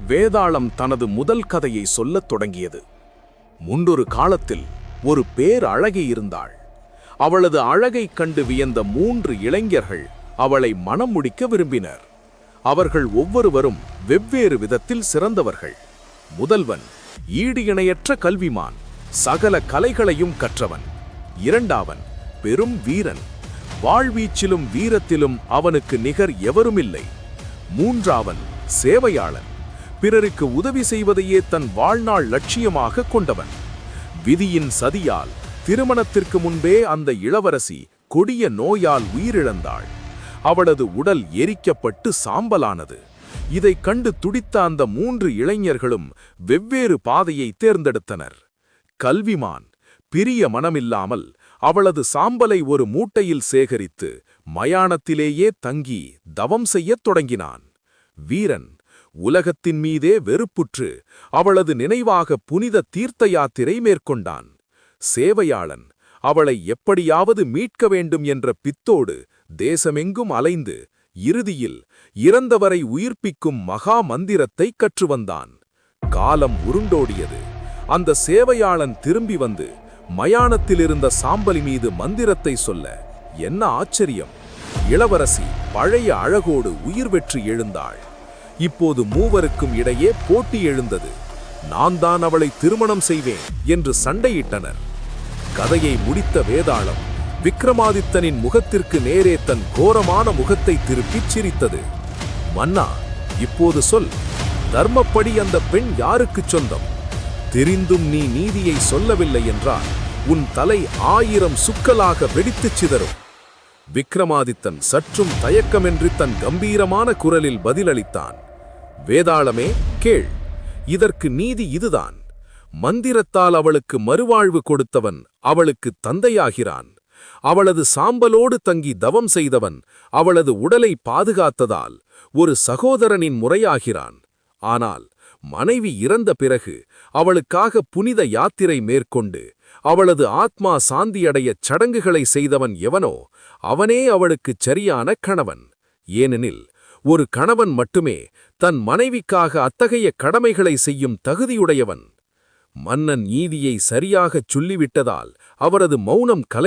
வேதாளம் தனது முதல் கதையை சொல்லத் தொடங்கியது. முன்னொரு காலத்தில் ஒரு பேரழகி இருந்தாள். அவளது அழகைக் கண்டு வியந்த 3 இளைஞர்கள் அவளை மணம் முடிக்க விரும்பினர். அவர்கள் ஒவ்வொருவரும் வெவ்வேறு விதத்தில் சிறந்தவர்கள். முதல்வன் ஈடு இணையற்ற கல்விமான், சகல கலைகளையும் கற்றவன். இரண்டாவன் பெரும் வீரன், வாழ்வீச்சிலும் வீரத்திலும் அவனுக்கு நிகர் எவருமில்லை. மூன்றாவன் சேவையாளன், பிறருக்கு உதவி செய்வதையே தன் வாழ்நாள் லட்சியமாக கொண்டவன். விதியின் சதியால் திருமணத்திற்கு முன்பே அந்த இளவரசி கொடிய நோயால் உயிரிழந்தாள். அவளது உடல் எரிக்கப்பட்டு சாம்பலானது. இதைக் கண்டு துடித்த அந்த 3 இளைஞர்களும் வெவ்வேறு பாதையை தேர்ந்தெடுத்தனர். கல்விமான் பிரிய மனமில்லாமல் அவளது சாம்பலை ஒரு மூட்டையில் சேகரித்து மயானத்திலேயே தங்கி தவம் செய்யத் தொடங்கினான். வீரன் உலகத்தின் மீதே வெறுப்புற்று அவளது நினைவாக புனித தீர்த்த யாத்திரை மேற்கொண்டான். சேவையாளன் அவளை எப்படியாவது மீட்க வேண்டும் என்ற பித்தோடு தேசமெங்கும் அலைந்து இறுதியில் இறந்தவரை உயிர்ப்பிக்கும் மகா மந்திரத்தை கற்றுவந்தான். காலம் உருண்டோடியது. அந்த சேவையாளன் திரும்பி வந்து மயானத்திலிருந்த சாம்பலி மீது மந்திரத்தை சொல்ல, என்ன ஆச்சரியம்! இளவரசி பழைய அழகோடு உயிர் பெற்று எழுந்தாள். இப்போது மூவருக்கும் இடையே போட்டி எழுந்தது. நான் தான் அவளை திருமணம் செய்வேன் என்று சண்டையிட்டனர். கதையை முடித்த வேதாளம் விக்ரமாதித்தனின் முகத்திற்கு நேரே தன் கோரமான முகத்தை திருப்பிச் சிரித்தது. மன்னா, இப்போது சொல், தர்மப்படி அந்த பெண் யாருக்குச் சொந்தம்? தெரிந்தும் நீ நீதியை சொல்லவில்லை என்றால் உன் தலை 1000 சுக்கலாக வெடித்துச் சிதறும். விக்ரமாதித்தன் சற்றும் தயக்கமின்றி தன் கம்பீரமான குரலில் பதிலளித்தான். வேதாளமே, கேள். இதற்கு நீதி இதுதான். மந்திரத்தால் அவளுக்கு மறுவாழ்வு கொடுத்தவன் அவளுக்கு தந்தையாகிறான். அவளது சாம்பலோடு தங்கி தவம் செய்தவன் அவளது உடலை பாதுகாத்ததால் ஒரு சகோதரனின் முறையாகிறான். ஆனால் மனைவி இறந்த பிறகு அவளுக்காக புனித யாத்திரை மேற்கொண்டு அவளது ஆத்மா சாந்தியடையச் சடங்குகளை செய்தவன் எவனோ அவனே அவளுக்குச் சரியான கணவன். ஏனெனில் ஒரு கணவன் மட்டுமே தன் மனைவிக்காக அத்தகைய கடமைகளை செய்யும் தகுதியுடையவன். மன்னன் நீதியை சரியாகச் சொல்லிவிட்டதால் அவரது மௌனம் கலை